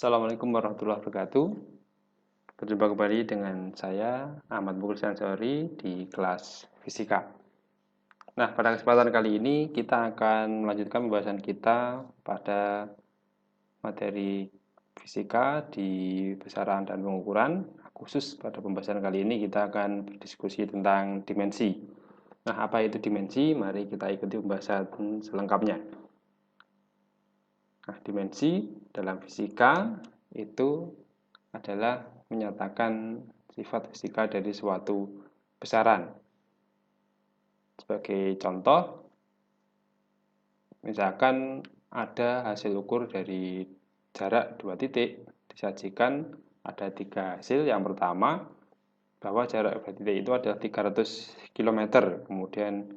Assalamualaikum warahmatullahi wabarakatuh. Berjumpa kembali dengan saya Ahmad Mukul Sansori di kelas Fisika. Nah, pada kesempatan kali ini kita akan melanjutkan pembahasan kita pada materi fisika di besaran dan pengukuran. Khusus pada pembahasan kali ini kita akan berdiskusi tentang dimensi. Nah, apa itu dimensi? Mari kita ikuti pembahasan selengkapnya. Nah, dimensi dalam fisika itu adalah menyatakan sifat fisika dari suatu besaran. Sebagai contoh, misalkan ada hasil ukur dari jarak 2 titik, disajikan ada 3 hasil. Yang pertama, bahwa jarak 2 titik itu adalah 300 km. Kemudian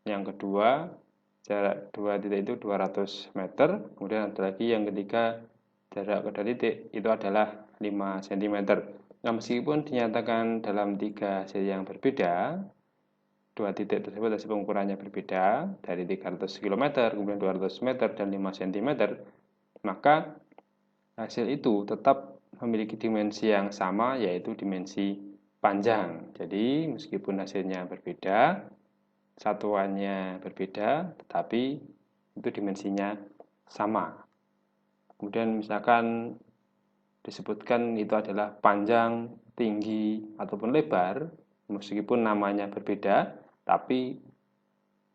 yang kedua, jarak 2 titik itu 200 meter. Kemudian ada lagi yang ketiga, jarak kedua titik itu adalah 5 cm. Nah, meskipun dinyatakan dalam 3 hasil yang berbeda, 2 titik tersebut hasil pengukurannya berbeda dari 300 km, kemudian 200 meter, dan 5 cm, maka hasil itu tetap memiliki dimensi yang sama, yaitu dimensi panjang. Jadi, meskipun hasilnya berbeda, satuannya berbeda, tetapi itu dimensinya sama. Kemudian misalkan disebutkan itu adalah panjang, tinggi, ataupun lebar, meskipun namanya berbeda, tapi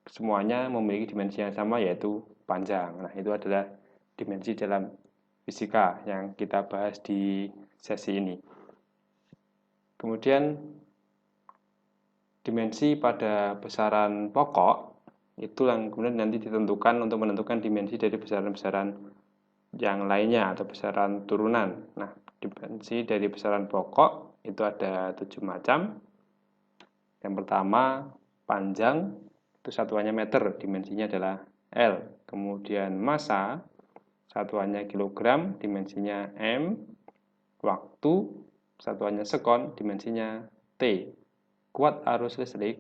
semuanya memiliki dimensi yang sama, yaitu panjang. Nah, itu adalah dimensi dalam fisika yang kita bahas di sesi ini. Kemudian dimensi pada besaran pokok itu yang kemudian nanti ditentukan untuk menentukan dimensi dari besaran-besaran yang lainnya atau besaran turunan. Nah, dimensi dari besaran pokok itu ada 7 macam. Yang pertama, panjang, itu satuannya meter, dimensinya adalah L. Kemudian massa, satuannya kilogram, dimensinya M. Waktu, satuannya sekon, dimensinya T. Kuat arus listrik,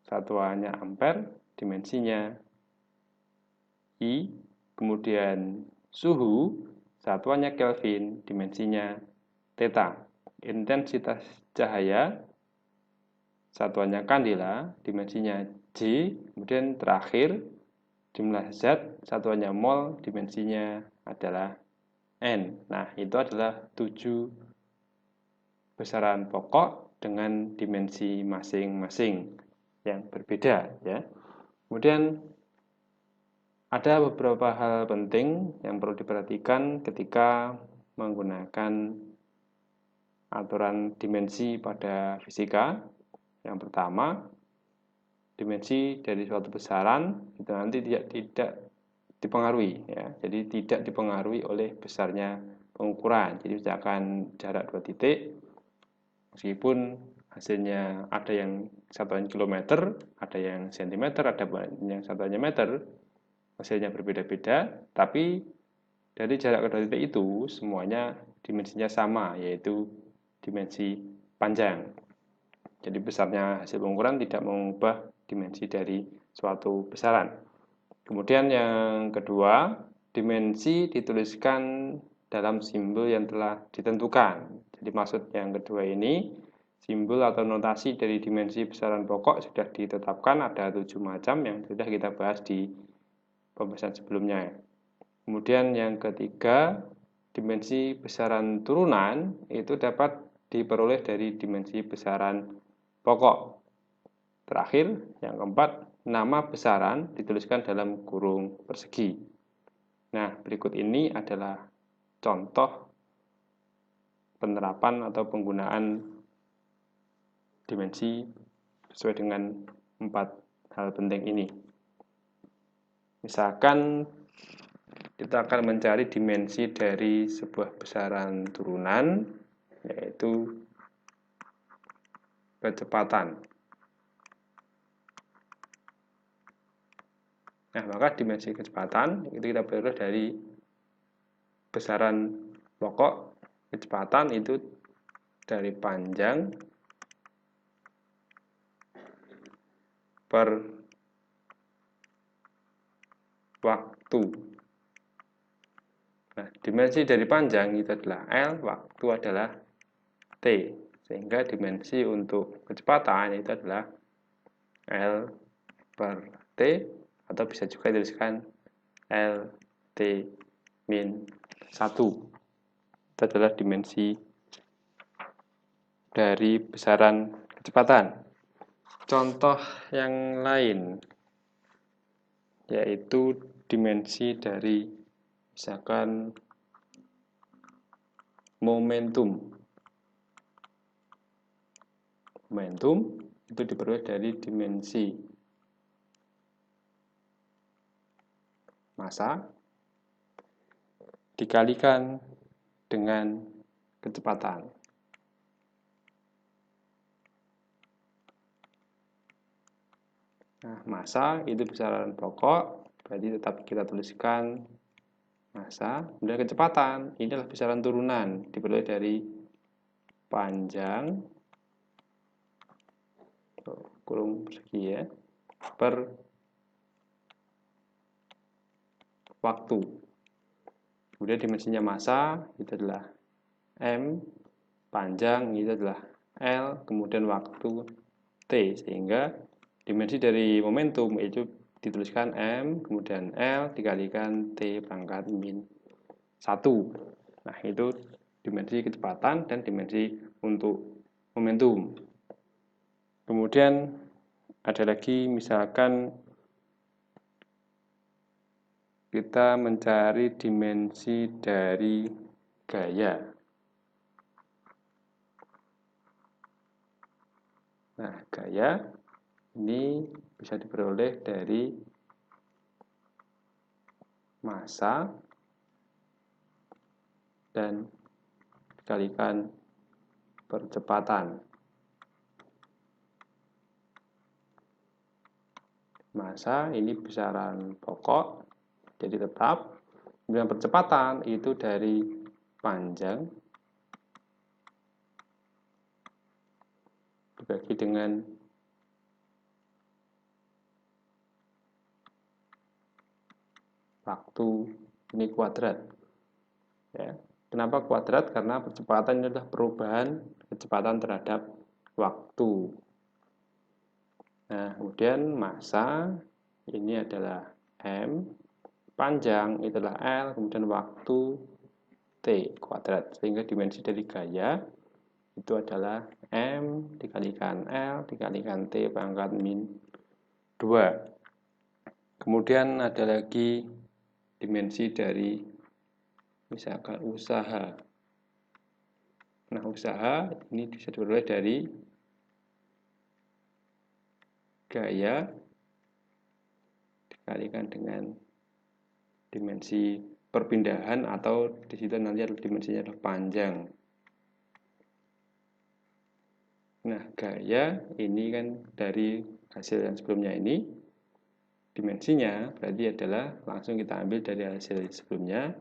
satuannya ampere, dimensinya I. Kemudian suhu, satuannya Kelvin, dimensinya theta. Intensitas cahaya, satuannya kandela, dimensinya J. Kemudian terakhir, jumlah zat, satuannya mol, dimensinya adalah N. Nah, itu adalah 7 besaran pokok dengan dimensi masing-masing yang berbeda, ya. Kemudian ada beberapa hal penting yang perlu diperhatikan ketika menggunakan aturan dimensi pada fisika. Yang pertama, dimensi dari suatu besaran itu nanti tidak dipengaruhi, ya. Jadi tidak dipengaruhi oleh besarnya pengukuran. Jadi misalkan jarak 2 titik, meskipun hasilnya ada yang satuan kilometer, ada yang sentimeter, ada yang satuannya meter, hasilnya berbeda-beda, tapi dari jarak kedua titik itu semuanya dimensinya sama, yaitu dimensi panjang. Jadi besarnya hasil pengukuran tidak mengubah dimensi dari suatu besaran. Kemudian yang kedua, dimensi dituliskan dalam simbol yang telah ditentukan. Jadi maksud yang kedua ini, simbol atau notasi dari dimensi besaran pokok sudah ditetapkan, ada 7 macam yang sudah kita bahas di pembahasan sebelumnya. Kemudian yang ketiga, dimensi besaran turunan itu dapat diperoleh dari dimensi besaran pokok. Terakhir, yang keempat, nama besaran dituliskan dalam kurung persegi. Nah, berikut ini adalah contoh penerapan atau penggunaan dimensi sesuai dengan 4 hal penting ini. Misalkan kita akan mencari dimensi dari sebuah besaran turunan, yaitu kecepatan. Nah, maka dimensi kecepatan itu kita peroleh dari besaran pokok kecepatan itu dari panjang per waktu. Nah, dimensi dari panjang itu adalah L, waktu adalah T. Sehingga dimensi untuk kecepatan itu adalah L per T, atau bisa juga dituliskan L T min 1. Itu adalah dimensi dari besaran kecepatan. Contoh yang lain yaitu dimensi dari misalkan momentum. Momentum itu diperoleh dari dimensi massa dikalikan dengan kecepatan. Nah, massa itu besaran pokok, berarti tetap kita tuliskan massa. Kemudian kecepatan, ini adalah besaran turunan, diperoleh dari panjang, kurung persegi ya, per waktu. Kemudian dimensinya massa, itu adalah M, panjang itu adalah L, kemudian waktu T, sehingga dimensi dari momentum itu dituliskan M, kemudian L dikalikan T pangkat min 1. Nah, itu dimensi kecepatan dan dimensi untuk momentum. Kemudian ada lagi misalkan kita mencari dimensi dari gaya. Nah, gaya ini bisa diperoleh dari massa dan dikalikan percepatan. Massa ini besaran pokok, jadi tetap. Kemudian percepatan itu dari panjang dibagi dengan waktu, ini kuadrat. Ya. Kenapa kuadrat? Karena percepatan ini adalah perubahan kecepatan terhadap waktu. Nah, kemudian massa ini adalah M, panjang itu adalah L, kemudian waktu T kuadrat. Sehingga dimensi dari gaya itu adalah M dikalikan L dikalikan T pangkat min 2. Kemudian ada lagi dimensi dari misalkan usaha. Nah, usaha ini bisa diperoleh dari gaya dikalikan dengan dimensi perpindahan, atau di situ nanti adalah dimensinya adalah panjang. Nah, gaya ini kan dari hasil yang sebelumnya ini, dimensinya berarti adalah langsung kita ambil dari hasil sebelumnya.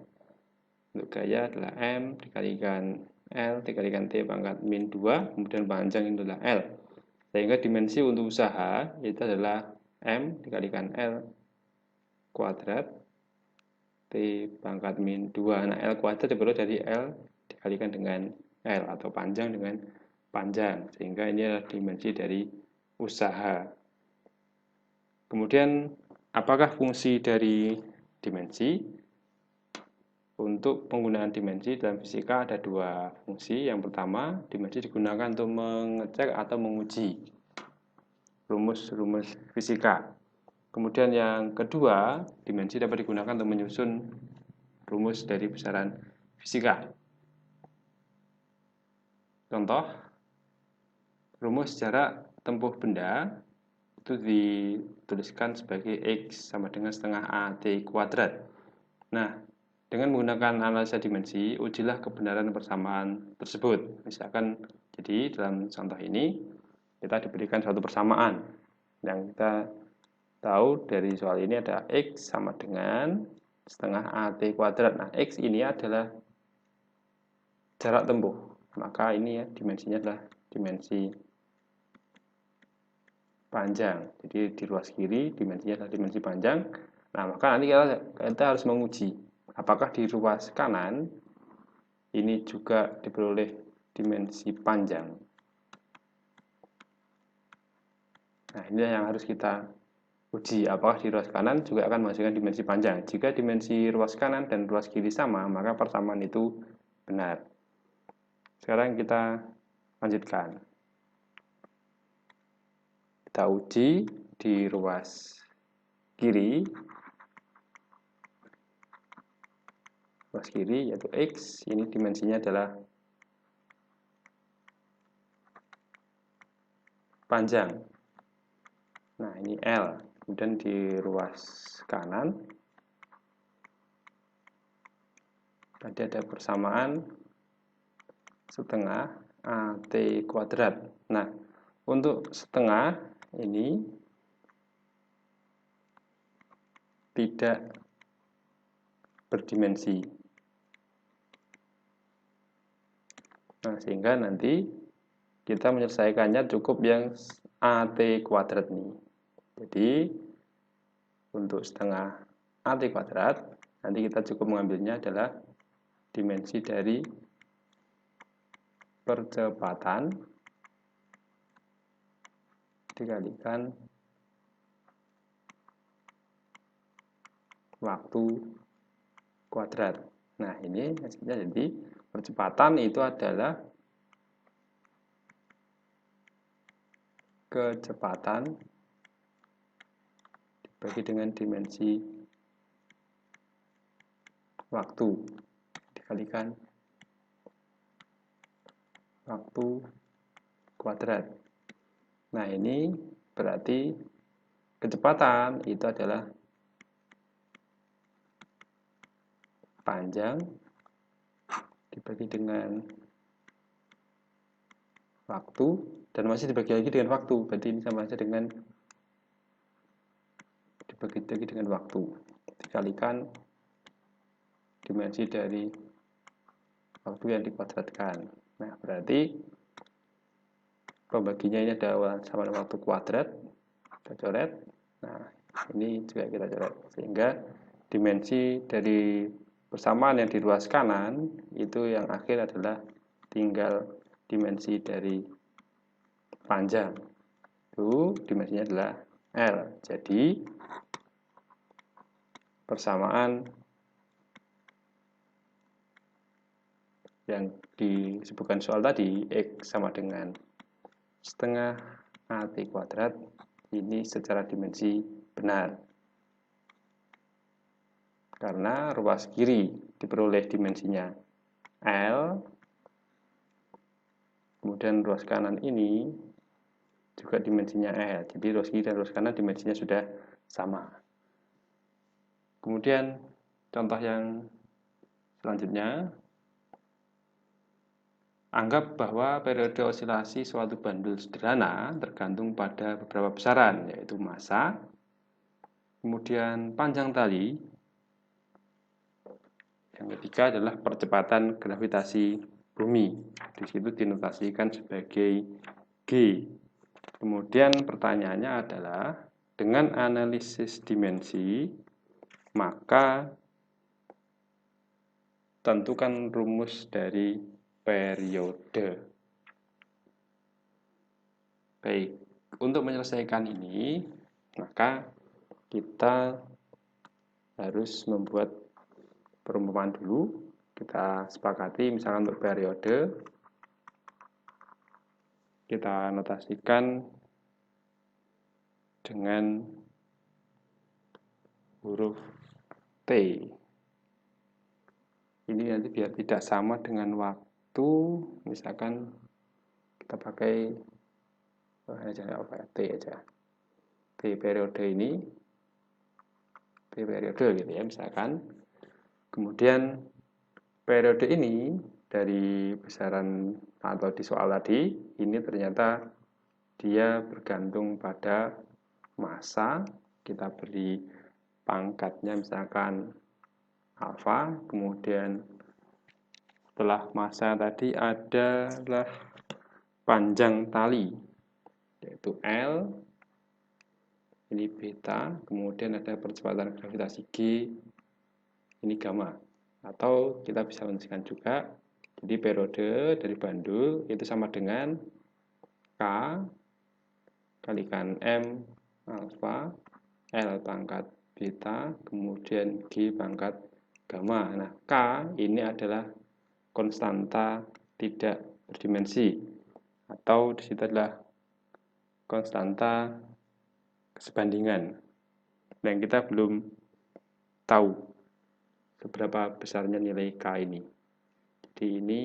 Untuk gaya adalah M dikalikan L dikalikan T pangkat min 2, kemudian panjang itu adalah L. Sehingga dimensi untuk usaha itu adalah M dikalikan L kuadrat T pangkat min 2. Nah, L kuadrat diperoleh dari L dikalikan dengan L, atau panjang dengan panjang. Sehingga ini adalah dimensi dari usaha. Kemudian, apakah fungsi dari dimensi? Untuk penggunaan dimensi dalam fisika ada dua fungsi. Yang pertama, dimensi digunakan untuk mengecek atau menguji rumus-rumus fisika. Kemudian yang kedua, dimensi dapat digunakan untuk menyusun rumus dari besaran fisika. Contoh, rumus jarak tempuh benda itu dituliskan sebagai X sama dengan setengah AT kuadrat. Nah, dengan menggunakan analisa dimensi, ujilah kebenaran persamaan tersebut. Misalkan, jadi dalam contoh ini, kita diberikan suatu persamaan. Yang kita tahu dari soal ini ada X sama dengan setengah AT kuadrat. Nah, X ini adalah jarak tempuh. Maka ini ya, dimensinya adalah dimensi panjang. Jadi di ruas kiri, dimensinya adalah dimensi panjang. Nah, maka nanti kita harus menguji apakah di ruas kanan ini juga diperoleh dimensi panjang. Nah, ini yang harus kita uji, apakah di ruas kanan juga akan menghasilkan dimensi panjang. Jika dimensi ruas kanan dan ruas kiri sama, maka persamaan itu benar. Sekarang kita lanjutkan. Kita uji di ruas kiri. Ruas kiri yaitu X, ini dimensinya adalah panjang. Nah, ini L. Kemudian di ruas kanan tadi ada persamaan setengah AT kuadrat. Nah, untuk setengah ini tidak berdimensi. Nah, sehingga nanti kita menyelesaikannya cukup yang AT kuadrat ini. Jadi, untuk setengah AT kuadrat, nanti kita cukup mengambilnya adalah dimensi dari percepatan dikalikan waktu kuadrat. Nah, ini hasilnya jadi percepatan itu adalah kecepatan dibagi dengan dimensi waktu dikalikan waktu kuadrat. Nah, ini berarti kecepatan itu adalah panjang dibagi dengan waktu, dan masih dibagi lagi dengan waktu, berarti ini sama saja dengan dibagi lagi dengan waktu dikalikan dimensi dari waktu yang dikuadratkan. Nah, berarti pembaginya ini ada sama dengan waktu kuadrat, kita coret. Nah, ini juga kita coret, sehingga dimensi dari persamaan yang di ruas kanan itu yang akhir adalah tinggal dimensi dari panjang, itu dimensinya adalah L. Jadi persamaan yang disebutkan soal tadi, X sama dengan setengah AT kuadrat, ini secara dimensi benar. Karena ruas kiri diperoleh dimensinya L, kemudian ruas kanan ini juga dimensinya L. Jadi ruas kiri dan ruas kanan dimensinya sudah sama. Kemudian contoh yang selanjutnya, anggap bahwa periode osilasi suatu bandul sederhana tergantung pada beberapa besaran, yaitu massa, kemudian panjang tali, yang ketiga adalah percepatan gravitasi bumi. Di situ dinotasikan sebagai G. Kemudian pertanyaannya adalah, dengan analisis dimensi, maka tentukan rumus dari periode. Baik, untuk menyelesaikan ini, maka kita harus membuat perumpamaan dulu. Kita sepakati, misalkan untuk periode, kita notasikan dengan huruf T. Ini nanti biar tidak sama dengan waktu, misalkan kita pakai T aja. T periode ini, T periode gitu ya, misalkan. Kemudian periode ini dari besaran atau di soal tadi, ini ternyata dia bergantung pada massa. Kita beri pangkatnya misalkan alfa, kemudian setelah massa tadi adalah panjang tali, yaitu L, ini beta, kemudian ada percepatan gravitasi G, ini gamma. Atau kita bisa menuliskan juga, jadi periode dari bandul itu sama dengan K kalikan M alfa L pangkat beta, kemudian G pangkat gamma. Nah, K ini adalah konstanta tidak berdimensi, atau di situ adalah konstanta kesebandingan. Dan kita belum tahu seberapa besarnya nilai K ini. Jadi ini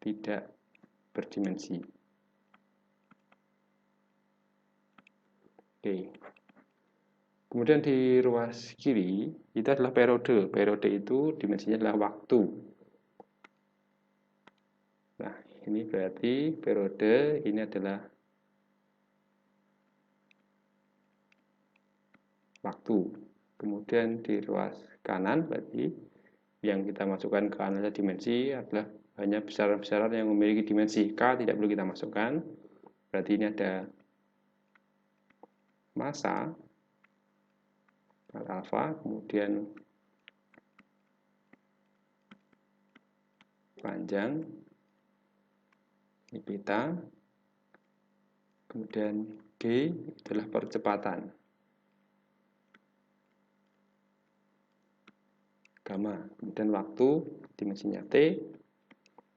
tidak berdimensi. Oke. Kemudian di ruas kiri itu adalah periode. Periode itu dimensinya adalah waktu. Nah, ini berarti periode ini adalah waktu. Kemudian di ruas kanan berarti yang kita masukkan ke analisa dimensi adalah hanya besaran-besaran yang memiliki dimensi. K tidak perlu kita masukkan. Berarti ini ada massa alfa, kemudian panjang ini beta, kemudian G adalah percepatan gamma, kemudian waktu dimensinya T,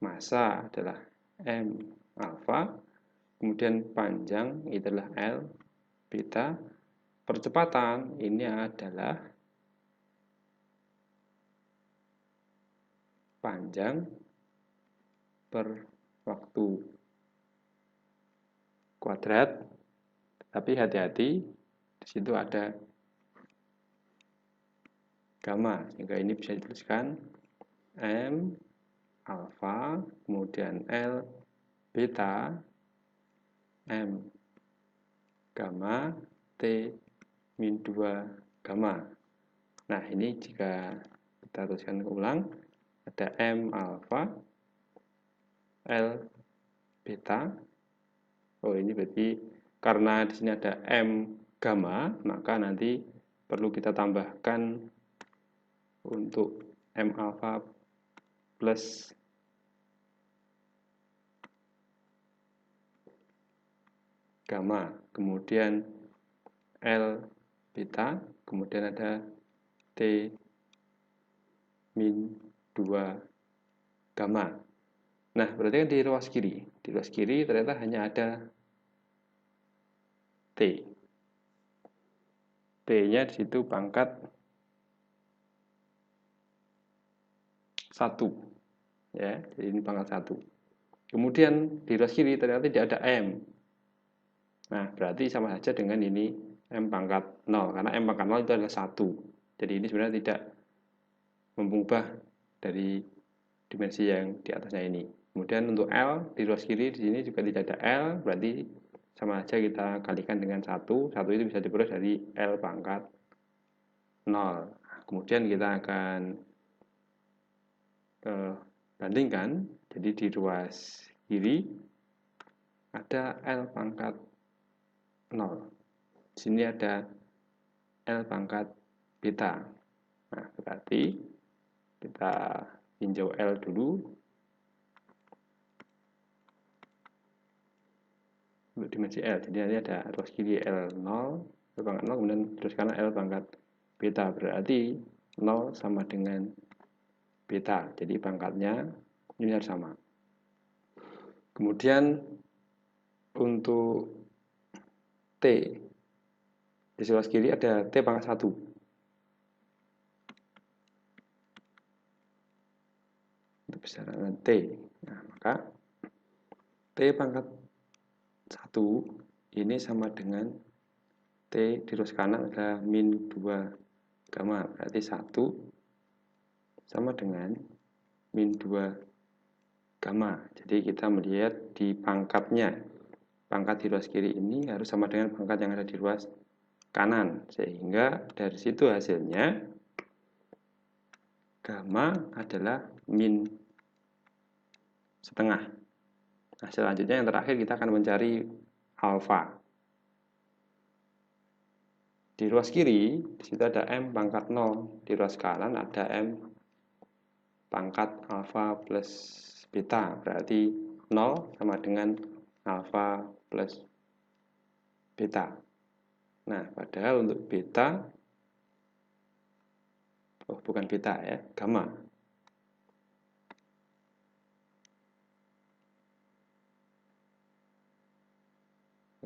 massa adalah M alfa, kemudian panjang itu adalah L beta, percepatan ini adalah panjang per waktu kuadrat, tapi hati-hati di situ ada gamma, sehingga ini bisa dituliskan M alfa, kemudian L beta, M gamma, T min 2 gamma. Nah, ini jika kita tuliskan ulang, ada M alfa, L beta. Oh, ini berarti karena di sini ada M gamma, maka nanti perlu kita tambahkan untuk M alfa plus gamma, kemudian L beta, kemudian ada T min 2 gamma. Nah, berarti kan di ruas kiri ternyata hanya ada T. T-nya di situ pangkat 1. Ya, jadi ini pangkat 1. Kemudian di ruas kiri ternyata tidak ada M. Nah, berarti sama saja dengan ini M pangkat 0, karena M pangkat 0 itu adalah 1. Jadi ini sebenarnya tidak mengubah dari dimensi yang di atasnya ini. Kemudian untuk L di ruas kiri di sini juga tidak ada L, berarti sama saja kita kalikan dengan 1. 1 itu bisa diperoleh dari L pangkat 0. Kemudian kita akan bandingkan. Jadi di ruas kiri ada L pangkat 0. Di sini ada L pangkat beta. Nah, berarti kita tinjau L dulu. Untuk dimensi L. Jadi ini ada ruas kiri L0, L pangkat 0, kemudian terus kanan L pangkat beta. Berarti 0 sama dengan beta. Jadi pangkatnya ini harus sama. Kemudian untuk T di ruas kiri ada T pangkat 1. Untuk besaran T. Nah, maka T pangkat 1 ini sama dengan T di ruas kanan adalah min 2 gamma. Berarti 1 sama dengan min 2 gamma. Jadi kita melihat di pangkatnya. Pangkat di ruas kiri ini harus sama dengan pangkat yang ada di ruas kanan. Sehingga dari situ hasilnya gamma adalah min setengah. Nah, selanjutnya yang terakhir kita akan mencari alfa. di ruas kiri, di situ ada M pangkat 0. Di ruas kanan ada M pangkat alfa plus beta. Berarti 0 sama dengan alfa plus beta. Nah, padahal untuk beta, bukan beta ya, gamma.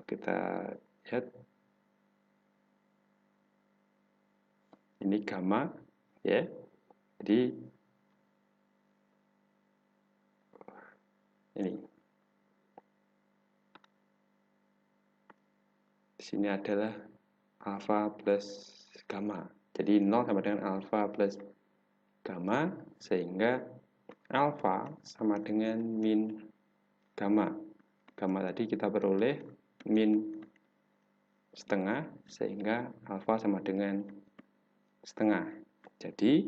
Kita lihat. Ini gamma, ya. Jadi ini. Di sini adalah alfa plus gamma. Jadi 0 sama dengan alfa plus gamma, sehingga alfa sama dengan min gamma. Gamma tadi kita peroleh min setengah, sehingga alfa sama dengan setengah. Jadi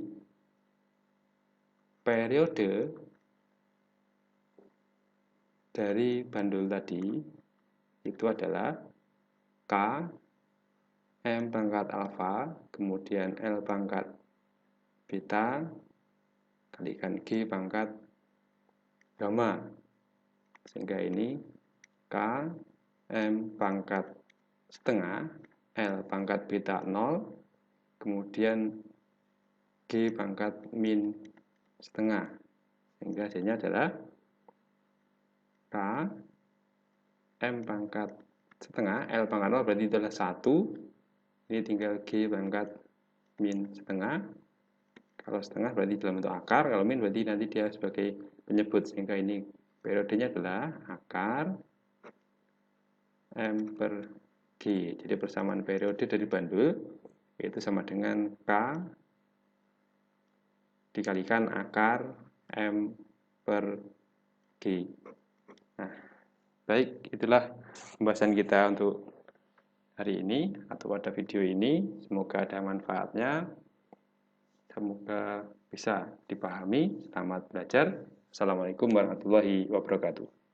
periode dari bandul tadi itu adalah K M pangkat alfa, kemudian L pangkat beta, kalikan G pangkat gamma. Sehingga ini K M pangkat setengah, L pangkat beta 0, kemudian G pangkat min setengah. Sehingga hasilnya adalah K M pangkat setengah, L pangkat 0 berarti itu adalah 1. Ini tinggal G pangkat min setengah. Kalau setengah berarti dalam bentuk akar, kalau min berarti nanti dia sebagai penyebut. Sehingga ini periodenya adalah akar M per G. Jadi persamaan periode dari bandul itu sama dengan K dikalikan akar M per G. Nah, baik, itulah pembahasan kita untuk hari ini atau pada video ini. Semoga ada manfaatnya, semoga bisa dipahami. Selamat belajar. Assalamualaikum warahmatullahi wabarakatuh.